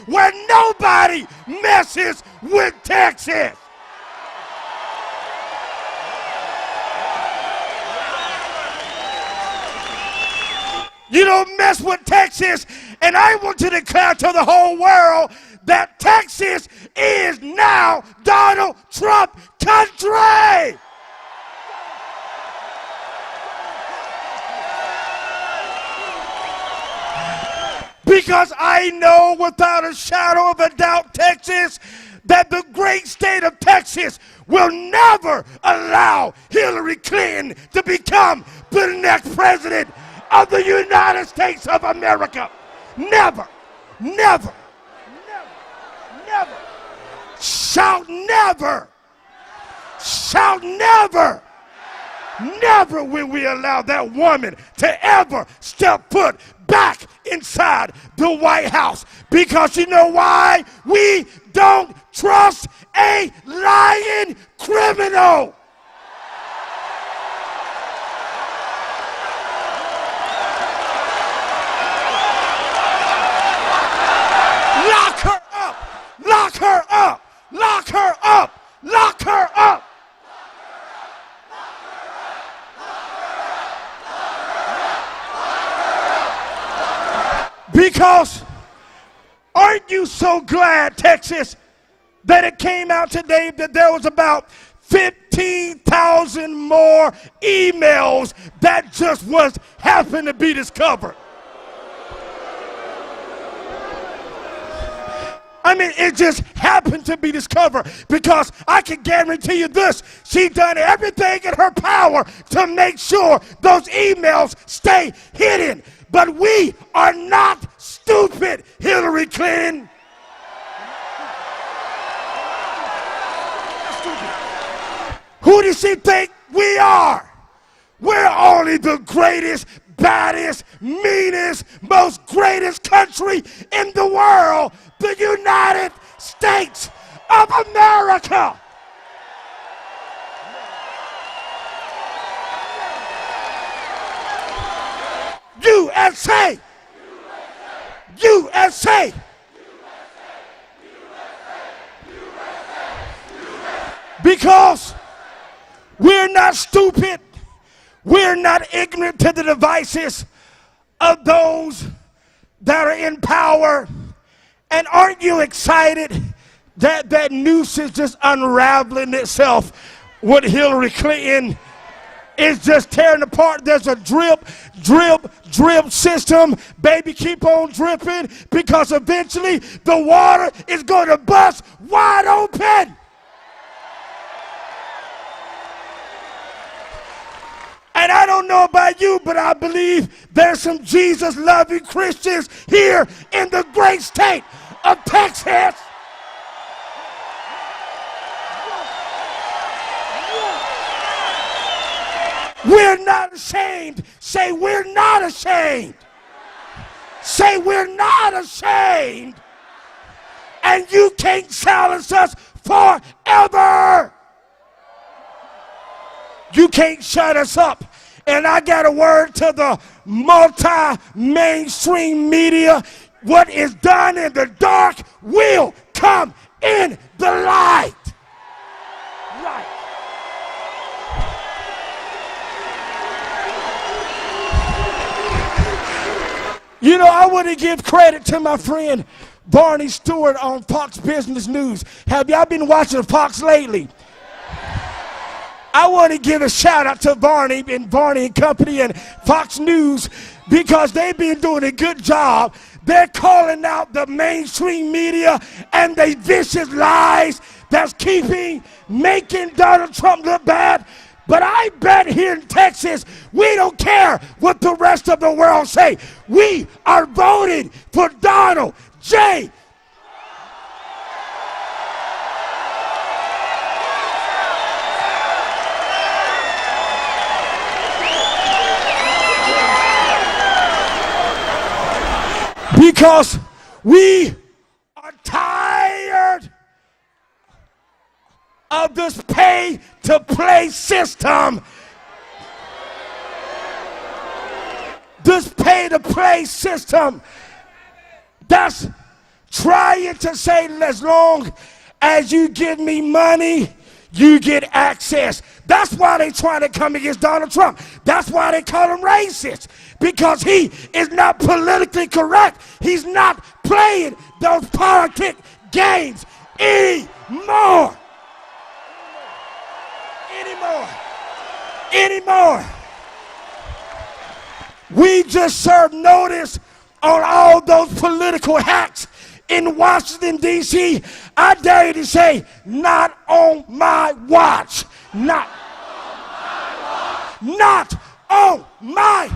where nobody messes with Texas. You don't mess with Texas, and I want to declare to the whole world that Texas is now Donald Trump country. Because I know without a shadow of a doubt, Texas, that the great state of Texas will never allow Hillary Clinton to become the next president of the United States of America. Never, never, never, never. Shout never. Shout never. Never will we allow that woman to ever step foot back inside the White House. Because you know why? We don't trust a lying criminal. Lock her up! Lock her up! Lock her up! Lock her up! Because aren't you so glad, Texas, that it came out today that there was about 15,000 more emails that just happened to be discovered? I mean, it just happened to be discovered, because I can guarantee you this: she done everything in her power to make sure those emails stay hidden. But we are not stupid, Hillary Clinton. Who does she think we are? We're only the greatest, baddest, meanest, most greatest country in the world, the United States of America. USA! USA! Because we're not stupid, we're not ignorant to the devices of those that are in power. And aren't you excited that that noose is just unraveling itself with Hillary Clinton? It's just tearing apart. There's a drip, drip, drip system. Baby, keep on dripping, because eventually the water is going to bust wide open. And I don't know about you, but I believe there's some Jesus-loving Christians here in the great state of Texas. We're not ashamed. Say, we're not ashamed. Say, we're not ashamed. And you can't silence us forever. You can't shut us up. And I got a word to the multi-mainstream media. What is done in the dark will come in the light. Right. You know, I want to give credit to my friend Barney Stewart on Fox Business News. Have y'all been watching Fox lately? I want to give a shout out to Barney and Company and Fox News, because they've been doing a good job. They're calling out the mainstream media and the vicious lies that's making Donald Trump look bad. But I bet here in Texas, we don't care what the rest of the world say. We are voting for Donald J. Because we are tired of this pay-to-play system. This pay-to-play system that's trying to say, as long as you give me money, you get access. That's why they trying to come against Donald Trump. That's why they call him racist, because he is not politically correct. He's not playing those politic games anymore. We just served notice on all those political hacks in Washington, D.C. I dare you to say, not on my watch. Not on my.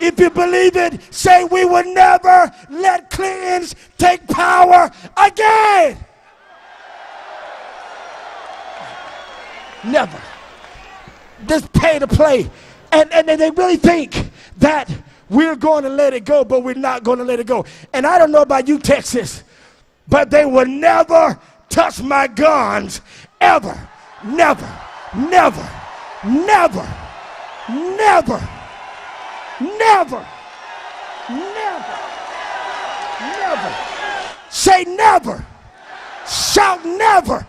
If you believe it, say we will never let Clintons take power again. Never. Just pay to play. And they really think that we're going to let it go, but we're not going to let it go. And I don't know about you, Texas, but they will never touch my guns, ever. Never. Say never. Shout never.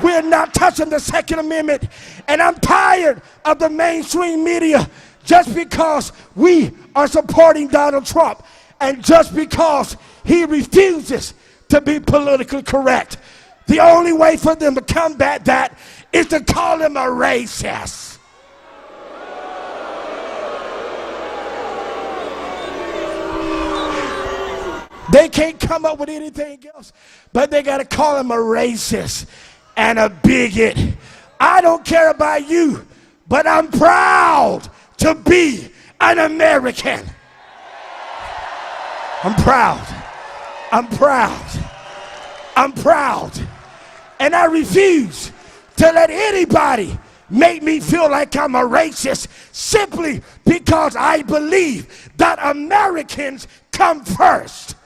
We're not touching the Second Amendment. And I'm tired of the mainstream media just because we are supporting Donald Trump and just because he refuses to be politically correct. The only way for them to combat that is to call him a racist. They can't come up with anything else, but they got to call him a racist and a bigot. I don't care about you, but I'm proud to be an American. I'm proud. And I refuse to let anybody make me feel like I'm a racist simply because I believe that Americans come first.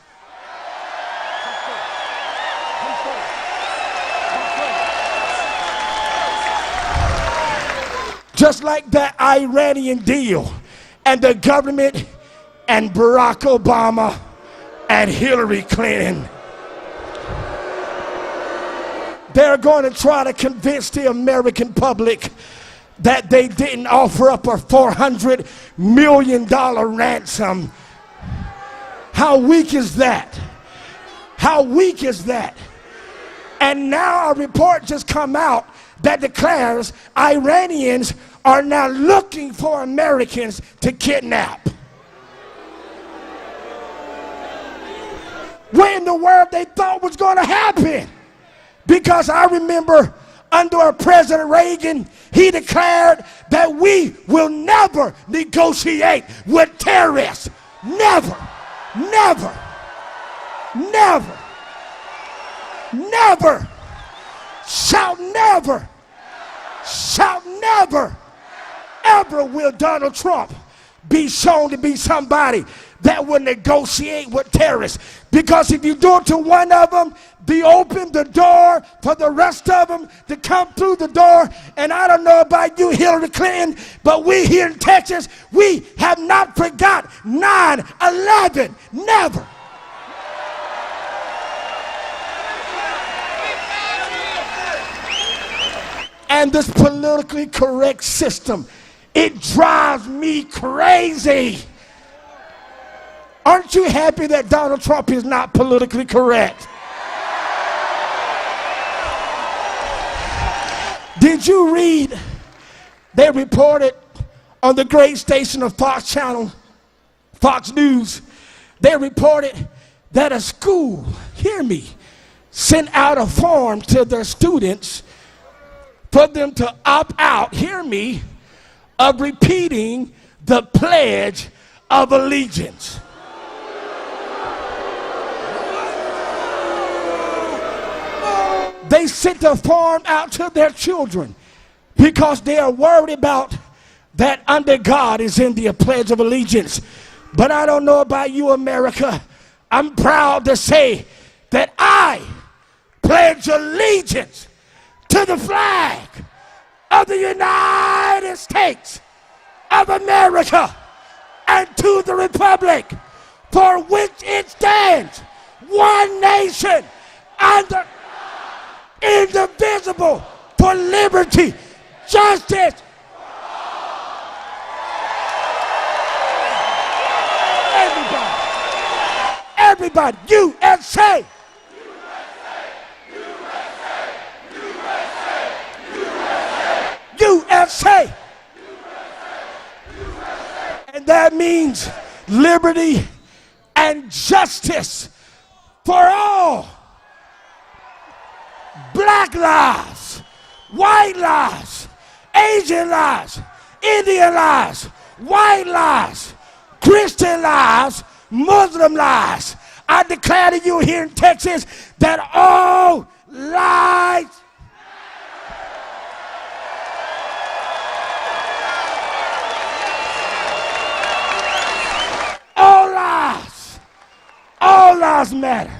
Just like that Iranian deal and the government and Barack Obama and Hillary Clinton. They're going to try to convince the American public that they didn't offer up a $400 million ransom. How weak is that? How weak is that? And now a report just come out that declares Iranians are now looking for Americans to kidnap. What in the world they thought was going to happen? Because I remember under President Reagan, he declared that we will never negotiate with terrorists. Never. Shout never. Shout never. Ever will Donald Trump be shown to be somebody that will negotiate with terrorists. Because if you do it to one of them, they open the door for the rest of them to come through the door. And I don't know about you, Hillary Clinton, but we here in Texas, we have not forgot 9/11. Never. And this politically correct system, it drives me crazy. Aren't you happy that Donald Trump is not politically correct? Did you read? They reported on the great station of Fox Channel, Fox News, they reported that a school, hear me, sent out a form to their students for them to opt out, hear me, of repeating the Pledge of Allegiance. They sent a form out to their children because they are worried about that under God is in the Pledge of Allegiance. But I don't know about you, America. I'm proud to say that I pledge allegiance to the flag of the United States of America and to the republic for which it stands, one nation, under indivisible, for liberty, justice. Everybody, USA. USA. And that means liberty and justice for all. Black lives, white lives, Asian lives, Indian lives, white lives, Christian lives, Muslim lives. I declare to you here in Texas that all lives all lives matter.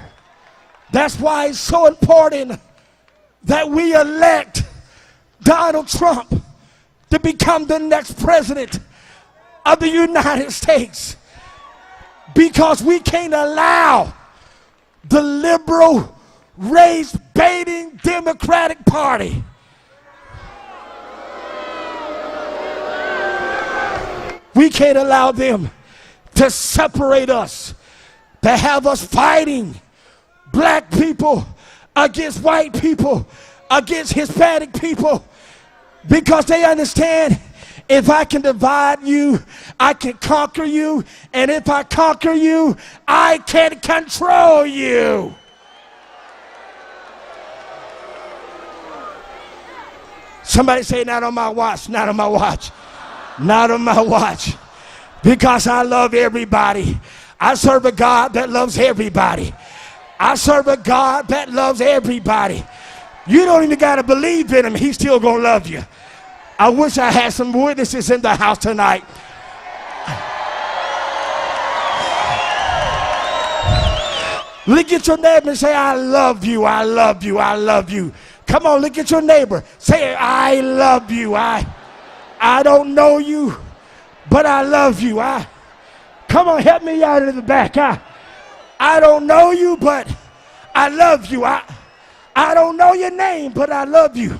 That's why it's so important that we elect Donald Trump to become the next president of the United States. Because we can't allow the liberal, race-baiting Democratic Party we can't allow them to separate us, to have us fighting black people against white people, against Hispanic people, because they understand if I can divide you, I can conquer you, and if I conquer you, I can control you. Somebody say, not on my watch, not on my watch, not on my watch, because I love everybody. I serve a God that loves everybody. I serve a God that loves everybody. You don't even got to believe in him. He's still going to love you. I wish I had some witnesses in the house tonight. Look at your neighbor and say, I love you, I love you, I love you. Come on, look at your neighbor. Say, I love you. I don't know you, but I love you. Come on, help me out in the back. I don't know you, but I love you. I don't know your name, but I love you.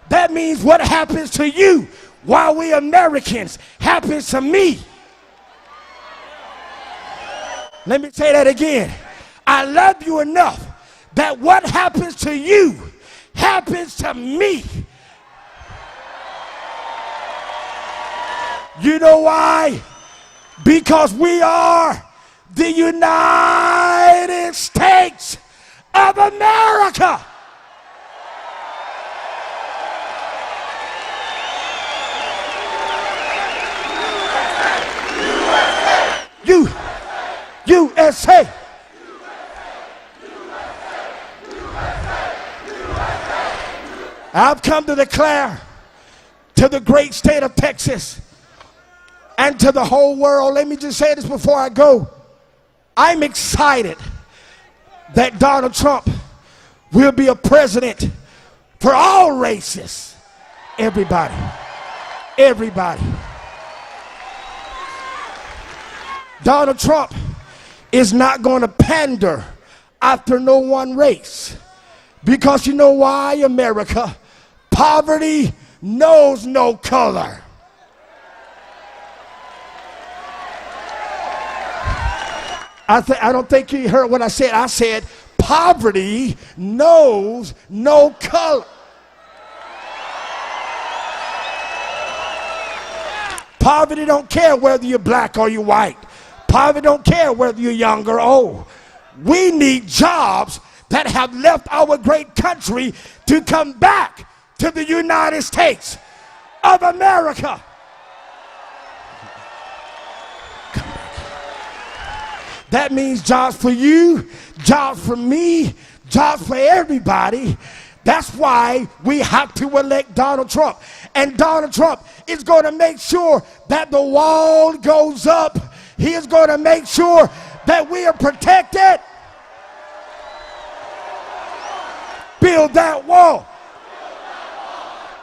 That means what happens to you while we Americans happens to me. Let me say that again. I love you enough that what happens to you happens to me. You know why? Because we are the United States of America. USA. I've come to declare to the great state of Texas and to the whole world, let me just say this before I go. I'm excited that Donald Trump will be a president for all races. Everybody. Everybody. Donald Trump is not going to pander after no one race. Because you know why, America? Poverty knows no color. I don't think you heard what I said. I said poverty knows no color. Poverty don't care whether you're black or you're white. Poverty don't care whether you're young or old. We need jobs that have left our great country to come back to the United States of America. That means jobs for you, jobs for me, jobs for everybody. That's why we have to elect Donald Trump. And Donald Trump is going to make sure that the wall goes up. He is going to make sure that we are protected. Build that wall.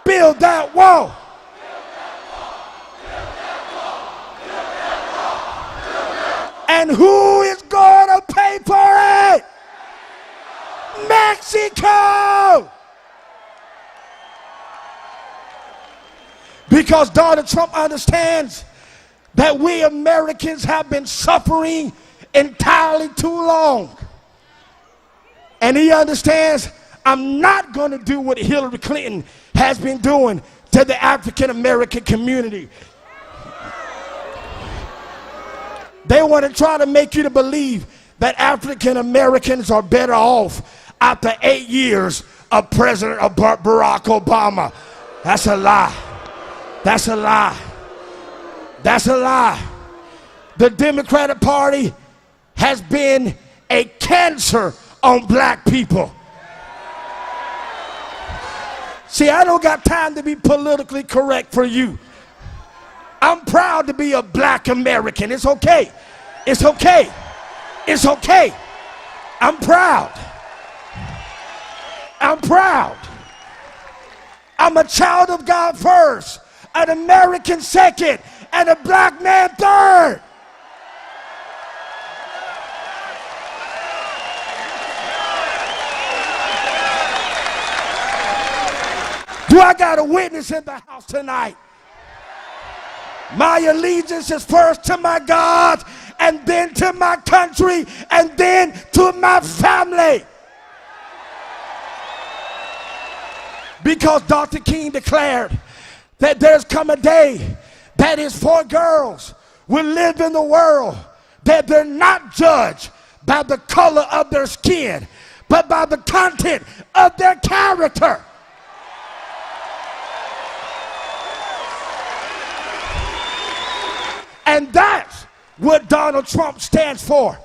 Build that wall. And who is going to pay for it? Mexico! Because Donald Trump understands that we Americans have been suffering entirely too long. And he understands I'm not going to do what Hillary Clinton has been doing to the African American community. They want to try to make you to believe that African Americans are better off after 8 years of President Barack Obama. That's a lie. That's a lie. That's a lie. The Democratic Party has been a cancer on black people. See, I don't got time to be politically correct for you. I'm proud to be a black American. It's okay. It's okay. It's okay. I'm proud. I'm proud. I'm a child of God first, an American second, and a black man third. Do I got a witness in the house tonight? My allegiance is first to my God, and then to my country, and then to my family. Because Dr. King declared that there's come a day that his 4 girls will live in the world, that they're not judged by the color of their skin, but by the content of their character. And that's what Donald Trump stands for.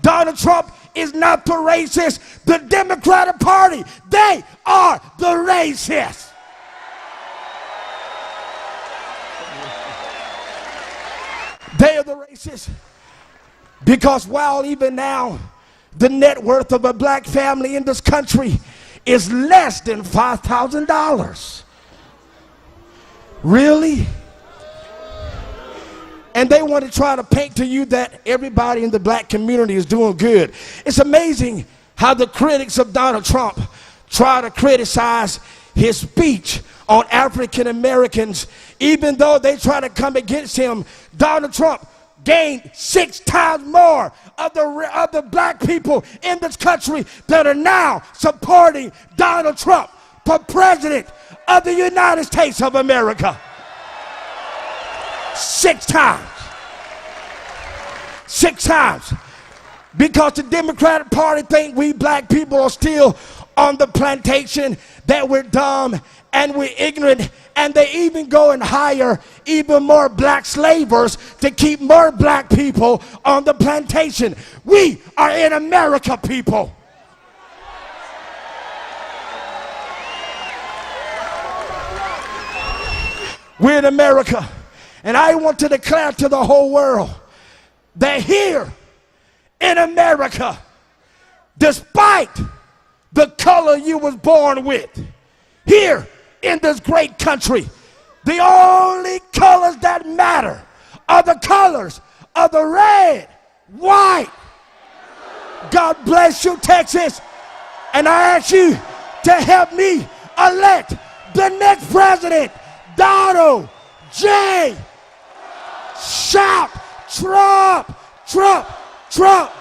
Donald Trump is not the racist. The Democratic Party, they are the racists. They are the racists because while even now the net worth of a black family in this country is less than $5,000. Really? And they want to try to paint to you that everybody in the black community is doing good. It's amazing how the critics of Donald Trump try to criticize his speech on African Americans, even though they try to come against him. Donald Trump gained 6 times more of the black people in this country that are now supporting Donald Trump for president of the United States of America. 6 times. 6 times. Because the Democratic Party think we black people are still on the plantation, that we're dumb and we're ignorant, and they even go and hire even more black slavers to keep more black people on the plantation. We are in America, people. We're in America. And I want to declare to the whole world that here in America, despite the color you was born with, here in this great country, the only colors that matter are the colors of the red, white. God bless you, Texas. And I ask you to help me elect the next president, Donald J. Shout Trump, Trump, Trump.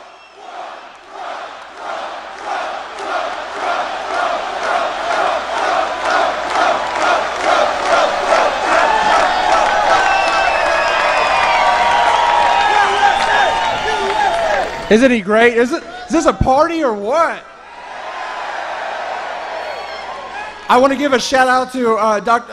Isn't he great? Is this a party or what? I want to give a shout out to Dr.